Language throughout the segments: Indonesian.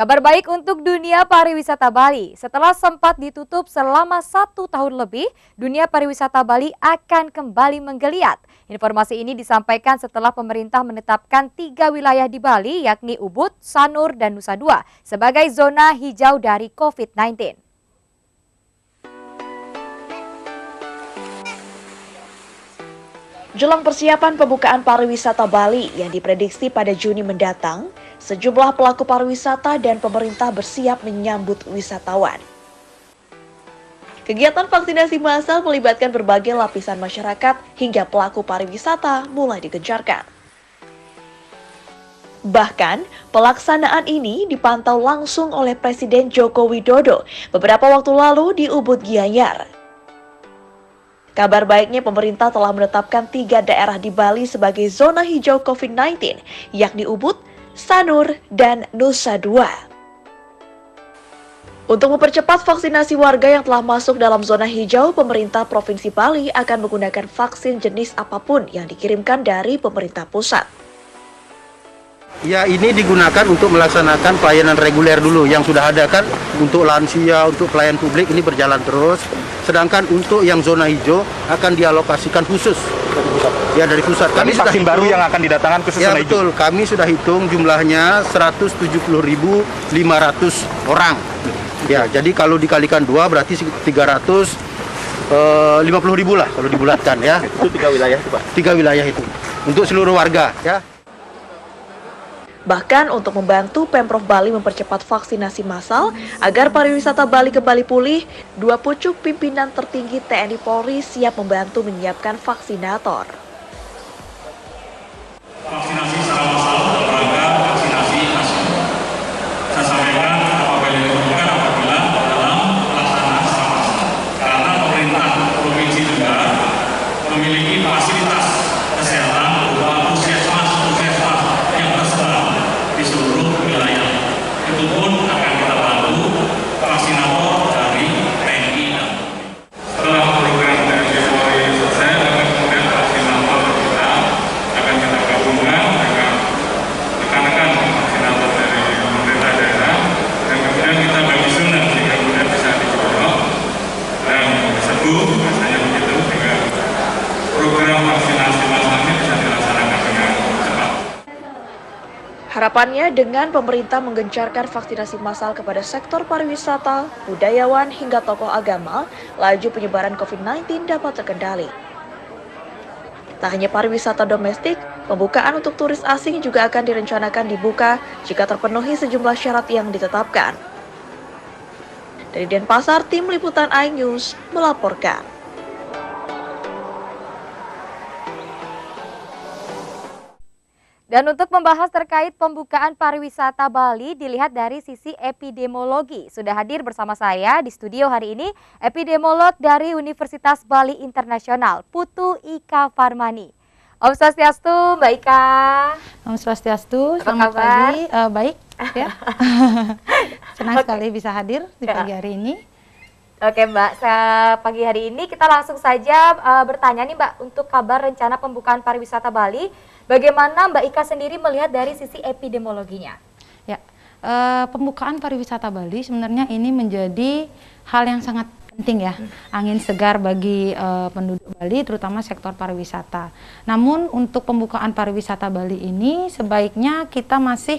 Kabar baik untuk dunia pariwisata Bali. Setelah sempat ditutup selama 1 tahun lebih, dunia pariwisata Bali akan kembali menggeliat. Informasi ini disampaikan setelah pemerintah menetapkan 3 wilayah di Bali, yakni Ubud, Sanur, dan Nusa Dua, sebagai zona hijau dari COVID-19. Jelang persiapan pembukaan pariwisata Bali yang diprediksi pada Juni mendatang, sejumlah pelaku pariwisata dan pemerintah bersiap menyambut wisatawan. Kegiatan vaksinasi massal melibatkan berbagai lapisan masyarakat hingga pelaku pariwisata mulai digencarkan. Bahkan, pelaksanaan ini dipantau langsung oleh Presiden Joko Widodo beberapa waktu lalu di Ubud Gianyar. Kabar baiknya pemerintah telah menetapkan 3 daerah di Bali sebagai zona hijau COVID-19, yakni Ubud, Sanur, dan Nusa Dua. Untuk mempercepat vaksinasi warga yang telah masuk dalam zona hijau, pemerintah Provinsi Bali akan menggunakan vaksin jenis apapun yang dikirimkan dari pemerintah pusat. Ya, ini digunakan untuk melaksanakan pelayanan reguler dulu yang sudah ada kan, untuk lansia, untuk pelayan publik ini berjalan terus. Sedangkan untuk yang zona hijau akan dialokasikan khusus. Ya, dari pusat. Kami vaksin baru yang akan didatangkan khusus zona hijau. Betul, kami sudah hitung jumlahnya 170.500 orang. Ya, jadi kalau dikalikan 2 berarti 350.000 lah kalau dibulatkan ya. Itu 3 wilayah itu, Pak. 3 wilayah itu untuk seluruh warga ya. Bahkan untuk membantu Pemprov Bali mempercepat vaksinasi massal agar pariwisata Bali kembali pulih, 2 pucuk pimpinan tertinggi TNI Polri siap membantu menyiapkan vaksinator. Vaksinasi secara massal dalam rangka vaksinasi nasional. Saya sampaikan apabila diperlukan apabila dalam pelaksanaan secara massal. Karena pemerintah provinsi juga memiliki fasilitas kesehatan berupa puskesmas yang tersebar di seluruh wilayah. Itu pun akan kita bantu vaksinator dari TNI dan setelah program TNI Polri selesai, dan kemudian vaksinator kita akan kita gabungkan dengan rekan-rekan vaksinator dari pemerintah daerah, dan kemudian kita bagi zona sehingga kemudian bisa dicoba dan diseduh, biasanya begitu, sehingga program vaksinasi massal ini bisa dilaksanakan dengan cepat. Harapannya dengan pemerintah menggencarkan vaksinasi massal kepada sektor pariwisata, budayawan, hingga tokoh agama, laju penyebaran COVID-19 dapat terkendali. Tak hanya pariwisata domestik, pembukaan untuk turis asing juga akan direncanakan dibuka jika terpenuhi sejumlah syarat yang ditetapkan. Dari Denpasar, tim liputan iNews melaporkan. Dan untuk membahas terkait pembukaan pariwisata Bali dilihat dari sisi epidemiologi. Sudah hadir bersama saya di studio hari ini epidemiolog dari Universitas Bali Internasional, Putu Ika Farmani. Om Swastiastu, Mbak Ika. Om Swastiastu, selamat kabar? pagi. Baik, ya. Senang sekali bisa hadir di pagi hari ini. Oke Mbak, pagi hari ini kita langsung saja bertanya nih Mbak, untuk kabar rencana pembukaan pariwisata Bali. Bagaimana Mbak Ika sendiri melihat dari sisi epidemiologinya? Ya, pembukaan pariwisata Bali sebenarnya ini menjadi hal yang sangat penting ya, angin segar bagi penduduk Bali, terutama sektor pariwisata. Namun untuk pembukaan pariwisata Bali ini sebaiknya kita masih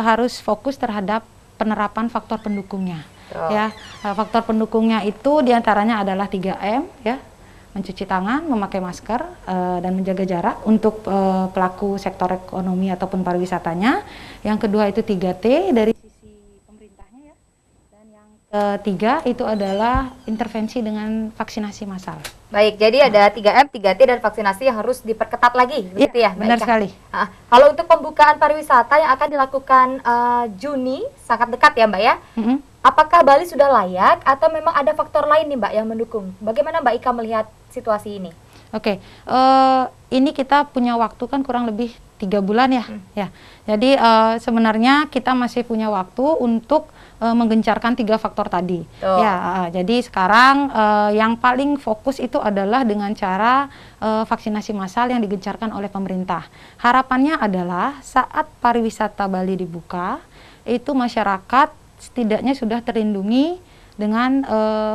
harus fokus terhadap penerapan faktor pendukungnya. Ya, faktor pendukungnya itu diantaranya adalah 3M ya. Mencuci tangan, memakai masker, dan menjaga jarak untuk pelaku sektor ekonomi ataupun pariwisatanya. Yang kedua itu 3T dari sisi pemerintahnya ya. Dan yang ketiga itu adalah intervensi dengan vaksinasi massal. Baik, jadi ada 3M, 3T dan vaksinasi yang harus diperketat lagi, begitu ya? Benar sekali. Kalau untuk pembukaan pariwisata yang akan dilakukan Juni, sangat dekat ya Mbak ya? Apakah Bali sudah layak atau memang ada faktor lain nih Mbak yang mendukung? Bagaimana Mbak Ika melihat situasi ini? Oke, ini kita punya waktu kan kurang lebih 3 bulan ya. Ya. Jadi sebenarnya kita masih punya waktu untuk menggencarkan 3 faktor tadi. Ya, jadi sekarang yang paling fokus itu adalah dengan cara vaksinasi massal yang digencarkan oleh pemerintah. Harapannya adalah saat pariwisata Bali dibuka, itu masyarakat setidaknya sudah terlindungi dengan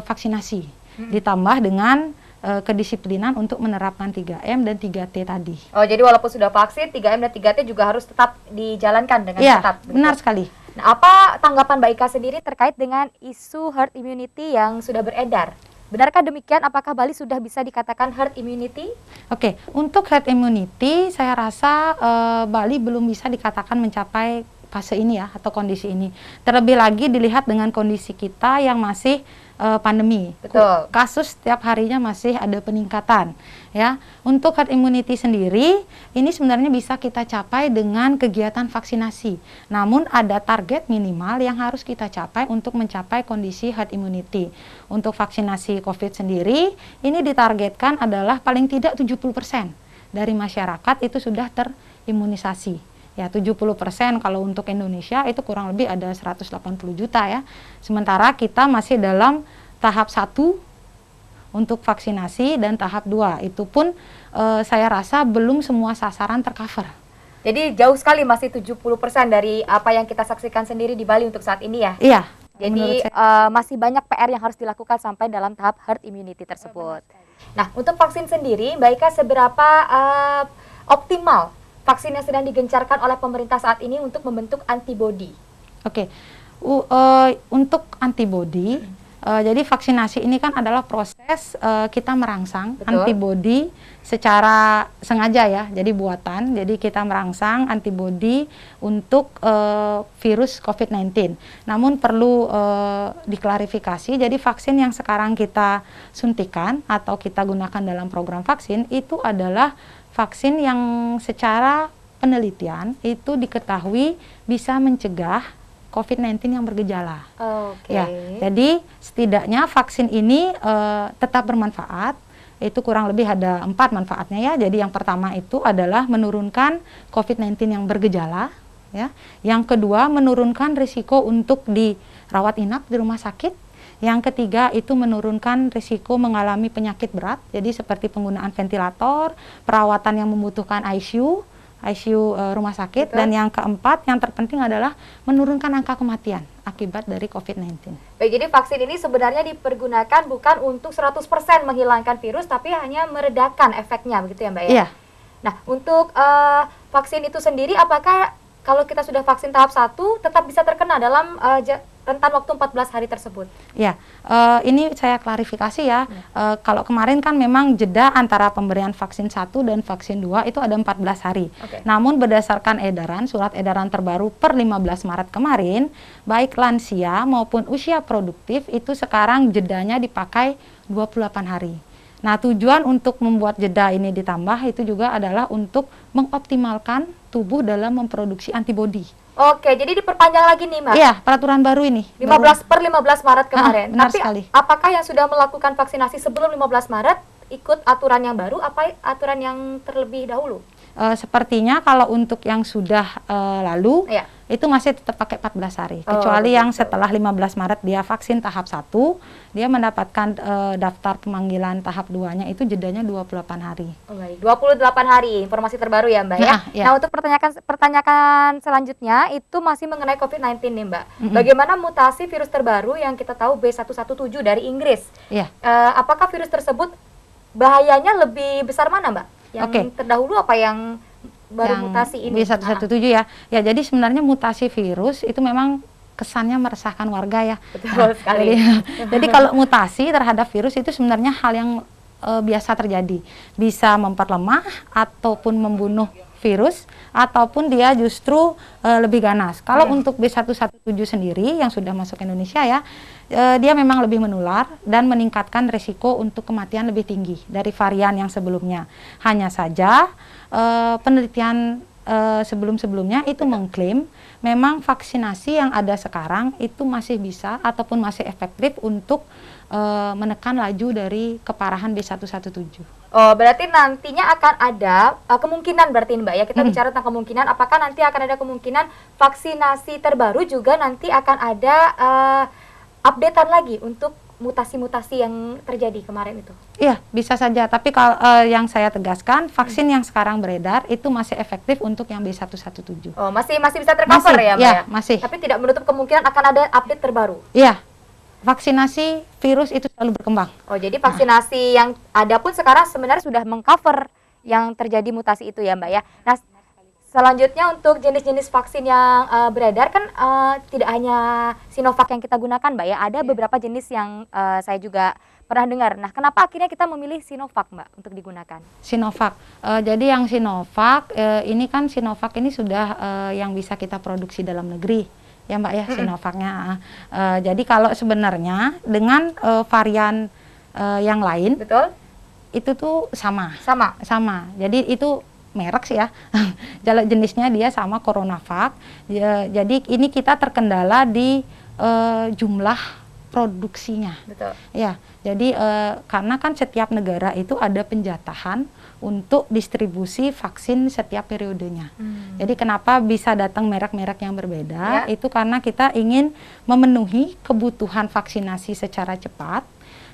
vaksinasi, ditambah dengan kedisiplinan untuk menerapkan 3M dan 3T tadi. Oh, jadi walaupun sudah vaksin, 3M dan 3T juga harus tetap dijalankan dengan Iya, ketat. Begitu? benar sekali. Nah, apa tanggapan Mbak Ika sendiri terkait dengan isu herd immunity yang sudah beredar? Benarkah demikian? Apakah Bali sudah bisa dikatakan herd immunity? Oke, untuk herd immunity saya rasa Bali belum bisa dikatakan mencapai fase ini ya, atau kondisi ini. Terlebih lagi dilihat dengan kondisi kita yang masih pandemi. Betul. Kasus setiap harinya masih ada peningkatan ya. Untuk herd immunity sendiri ini sebenarnya bisa kita capai dengan kegiatan vaksinasi. Namun ada target minimal yang harus kita capai untuk mencapai kondisi herd immunity. Untuk vaksinasi COVID sendiri ini ditargetkan adalah paling tidak 70% dari masyarakat itu sudah terimunisasi. Ya, 70% kalau untuk Indonesia itu kurang lebih ada 180 juta ya. Sementara kita masih dalam tahap 1 untuk vaksinasi dan tahap 2. Itu pun saya rasa belum semua sasaran tercover. Jadi jauh sekali, masih 70% dari apa yang kita saksikan sendiri di Bali untuk saat ini ya? Iya. Jadi masih banyak PR yang harus dilakukan sampai dalam tahap herd immunity tersebut. Nah, untuk vaksin sendiri, Mbak Ika, seberapa optimal vaksin yang sedang digencarkan oleh pemerintah saat ini untuk membentuk antibodi? Oke, untuk antibodi, jadi vaksinasi ini kan adalah proses kita merangsang antibodi secara sengaja ya, jadi buatan. Jadi kita merangsang antibodi untuk virus COVID-19. Namun perlu diklarifikasi, jadi vaksin yang sekarang kita suntikan atau kita gunakan dalam program vaksin itu adalah vaksin yang secara penelitian itu diketahui bisa mencegah COVID-19 yang bergejala. Oke. Ya, jadi setidaknya vaksin ini tetap bermanfaat. Itu kurang lebih ada 4 manfaatnya ya. Jadi yang pertama itu adalah menurunkan COVID-19 yang bergejala. Ya. Yang kedua menurunkan risiko untuk dirawat inap di rumah sakit. Yang ketiga itu menurunkan risiko mengalami penyakit berat, jadi seperti penggunaan ventilator, perawatan yang membutuhkan ICU rumah sakit. Betul. Dan yang keempat, yang terpenting adalah menurunkan angka kematian akibat dari COVID-19. Baik, jadi vaksin ini sebenarnya dipergunakan bukan untuk 100% menghilangkan virus, tapi hanya meredakan efeknya, begitu ya Mbak ya? Iya. Nah, untuk vaksin itu sendiri, apakah kalau kita sudah vaksin tahap 1 tetap bisa terkena dalam rentan waktu 14 hari tersebut? Ya, ini saya klarifikasi ya. Kalau kemarin kan memang jeda antara pemberian vaksin 1 dan vaksin 2 itu ada 14 hari. Namun berdasarkan edaran, surat edaran terbaru per 15 Maret kemarin, baik lansia maupun usia produktif itu sekarang jedanya dipakai 28 hari. Nah, tujuan untuk membuat jeda ini ditambah itu juga adalah untuk mengoptimalkan tubuh dalam memproduksi antibodi. Oke, jadi diperpanjang lagi nih Mbak? Iya, peraturan baru ini. 15 Maret kemarin. Benar Tapi sekali. apakah yang sudah melakukan vaksinasi sebelum 15 Maret ikut aturan yang baru, apa aturan yang terlebih dahulu? Sepertinya kalau untuk yang sudah lalu, ya, itu masih tetap pakai 14 hari. Kecuali yang setelah 15 Maret dia vaksin tahap 1, dia mendapatkan daftar pemanggilan tahap 2-nya itu jedanya 28 hari. Oh, baik. 28 hari, informasi terbaru ya Mbak ya? Ya. Nah, untuk pertanyaan selanjutnya itu masih mengenai COVID-19 nih Mbak. Bagaimana mutasi virus terbaru yang kita tahu B117 dari Inggris? Ya. Apakah virus tersebut bahayanya lebih besar mana Mbak? Yang terdahulu apa yang baru yang mutasi ini? B117 ya. Ya, jadi sebenarnya mutasi virus itu memang kesannya meresahkan warga ya. Betul sekali. Jadi kalau mutasi terhadap virus itu sebenarnya hal yang biasa terjadi. Bisa memperlemah ataupun membunuh virus, ataupun dia justru lebih ganas. Kalau untuk B117 sendiri yang sudah masuk ke Indonesia ya, dia memang lebih menular dan meningkatkan risiko untuk kematian lebih tinggi dari varian yang sebelumnya. Hanya saja penelitian sebelum-sebelumnya itu mengklaim memang vaksinasi yang ada sekarang itu masih bisa ataupun masih efektif untuk menekan laju dari keparahan B117. Oh, berarti nantinya akan ada kemungkinan berarti Mbak ya, kita bicara tentang kemungkinan, apakah nanti akan ada kemungkinan vaksinasi terbaru juga nanti akan ada updatean lagi untuk mutasi-mutasi yang terjadi kemarin itu? Iya, bisa saja. Tapi kalau yang saya tegaskan, vaksin yang sekarang beredar itu masih efektif untuk yang B117. Oh, masih bisa tercover ya, Mbak? Ya, masih. Tapi tidak menutup kemungkinan akan ada update terbaru. Iya. Vaksinasi virus itu selalu berkembang. Oh, jadi vaksinasi yang ada pun sekarang sebenarnya sudah mengcover yang terjadi mutasi itu ya, Mbak ya. Nah, selanjutnya untuk jenis-jenis vaksin yang beredar kan tidak hanya Sinovac yang kita gunakan, Mbak ya. Ada beberapa jenis yang saya juga pernah dengar. Nah, kenapa akhirnya kita memilih Sinovac, Mbak, untuk digunakan? Sinovac. Jadi yang Sinovac ini kan Sinovac ini sudah yang bisa kita produksi dalam negeri. Ya Mbak ya, Sinovacnya. Jadi kalau sebenarnya dengan varian yang lain, Betul? itu tuh sama. Jadi itu merek sih ya. Jenisnya dia sama CoronaVac. Jadi ini kita terkendala di jumlah produksinya. Betul. Ya, jadi karena kan setiap negara itu ada penjatahan untuk distribusi vaksin setiap periodenya. Jadi kenapa bisa datang merek-merek yang berbeda? Itu karena kita ingin memenuhi kebutuhan vaksinasi secara cepat.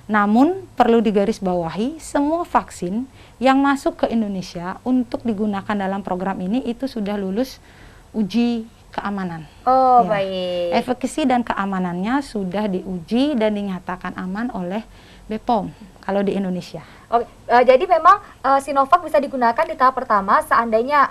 Namun perlu digarisbawahi semua vaksin yang masuk ke Indonesia untuk digunakan dalam program ini itu sudah lulus uji keamanan. Oh, ya. Baik. Efekasi dan keamanannya sudah diuji dan dinyatakan aman oleh BPOM kalau di Indonesia. Oke, jadi memang Sinovac bisa digunakan di tahap pertama. Seandainya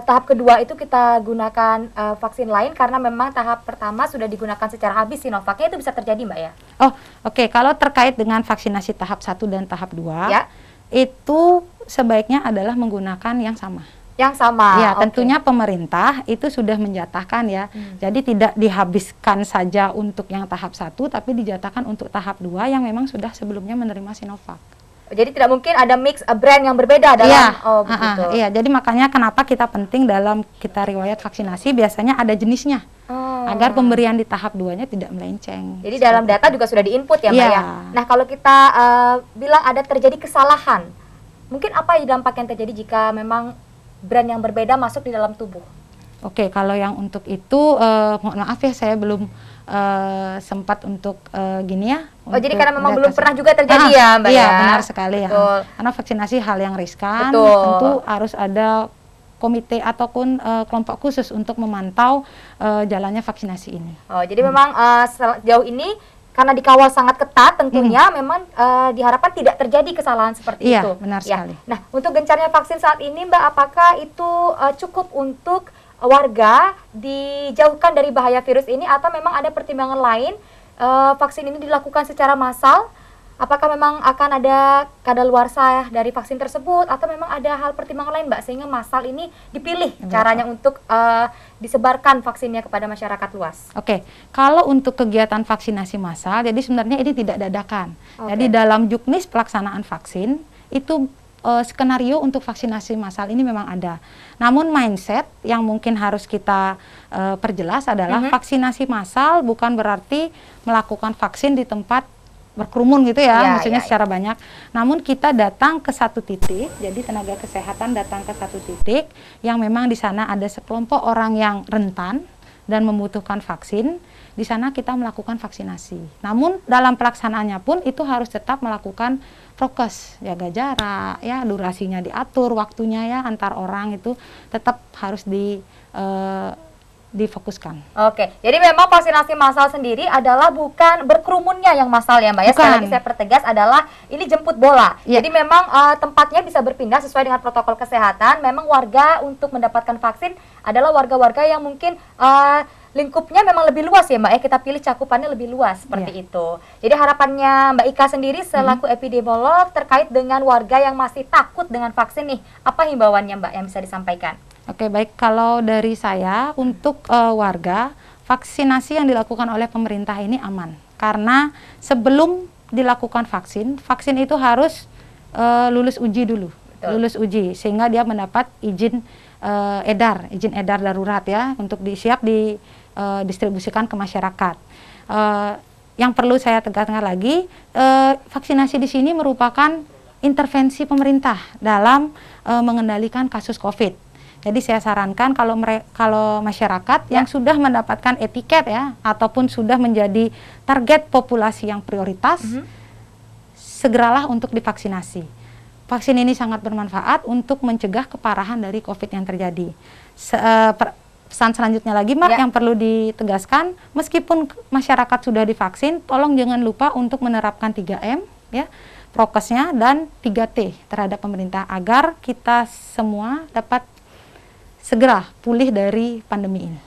tahap kedua itu kita gunakan vaksin lain karena memang tahap pertama sudah digunakan secara habis Sinovacnya, itu bisa terjadi, Mbak ya? Oh, oke. Kalau terkait dengan vaksinasi tahap 1 dan tahap 2, ya, itu sebaiknya adalah menggunakan yang sama. Yang sama. Ya, tentunya pemerintah itu sudah menjatahkan ya. Jadi tidak dihabiskan saja untuk yang tahap 1, tapi dijatahkan untuk tahap 2 yang memang sudah sebelumnya menerima Sinovac. Jadi tidak mungkin ada mix brand yang berbeda dalam begitu. Iya, jadi makanya kenapa kita penting dalam kita riwayat vaksinasi biasanya ada jenisnya. Agar pemberian di tahap 2-nya tidak melenceng. Jadi dalam data juga sudah diinput ya, Mbak ya. Nah, kalau kita bilang ada terjadi kesalahan, mungkin apa dampak yang terjadi jika memang brand yang berbeda masuk di dalam tubuh? Oke, kalau yang untuk itu mohon maaf ya, saya belum sempat untuk gini ya. Oh, jadi karena memang belum pernah juga terjadi ya, Mbak iya, ya? Iya, benar sekali. Betul. Ya. Karena vaksinasi hal yang riskan, Betul. tentu harus ada komite ataupun kelompok khusus untuk memantau jalannya vaksinasi ini. Oh, jadi memang sejauh ini karena dikawal sangat ketat tentunya memang diharapkan tidak terjadi kesalahan seperti itu. Iya, benar sekali. Nah, untuk gencarnya vaksin saat ini, Mbak, apakah itu cukup untuk warga dijauhkan dari bahaya virus ini atau memang ada pertimbangan lain vaksin ini dilakukan secara massal? Apakah memang akan ada kadaluarsa dari vaksin tersebut atau memang ada hal pertimbangan lain, Mbak, sehingga massal ini dipilih caranya untuk disebarkan vaksinnya kepada masyarakat luas? Oke, kalau untuk kegiatan vaksinasi massal, jadi sebenarnya ini tidak dadakan. Jadi dalam juknis pelaksanaan vaksin itu skenario untuk vaksinasi massal ini memang ada. Namun mindset yang mungkin harus kita perjelas adalah vaksinasi massal bukan berarti melakukan vaksin di tempat berkerumun gitu ya, maksudnya secara banyak. Namun kita datang ke satu titik, jadi tenaga kesehatan datang ke satu titik yang memang di sana ada sekelompok orang yang rentan dan membutuhkan vaksin. Di sana kita melakukan vaksinasi. Namun dalam pelaksanaannya pun itu harus tetap melakukan prokes, jaga jarak, ya durasinya diatur, waktunya ya antar orang itu tetap harus difokuskan. Oke, jadi memang vaksinasi massal sendiri adalah bukan berkerumunnya yang massal ya, Mbak ya. Sekali lagi saya pertegas adalah ini jemput bola. Jadi memang tempatnya bisa berpindah sesuai dengan protokol kesehatan. Memang warga untuk mendapatkan vaksin adalah warga-warga yang mungkin lingkupnya memang lebih luas ya, Mbak ya. Kita pilih cakupannya lebih luas seperti itu. Jadi harapannya Mbak Ika sendiri selaku epidemiolog terkait dengan warga yang masih takut dengan vaksin nih, apa himbauannya, Mbak, yang bisa disampaikan? Oke, baik. Kalau dari saya untuk warga, vaksinasi yang dilakukan oleh pemerintah ini aman. Karena sebelum dilakukan vaksin itu harus lulus uji dulu. Lulus uji sehingga dia mendapat izin edar darurat ya untuk siap didistribusikan ke masyarakat. Yang perlu saya tegaskan lagi, vaksinasi di sini merupakan intervensi pemerintah dalam mengendalikan kasus COVID. Jadi saya sarankan kalau masyarakat yang sudah mendapatkan etiket ya ataupun sudah menjadi target populasi yang prioritas, segeralah untuk divaksinasi. Vaksin ini sangat bermanfaat untuk mencegah keparahan dari COVID yang terjadi. Pesan selanjutnya lagi, Mbak, yang perlu ditegaskan, meskipun masyarakat sudah divaksin, tolong jangan lupa untuk menerapkan 3M ya, prokesnya dan 3T terhadap pemerintah agar kita semua dapat segera pulih dari pandemi ini.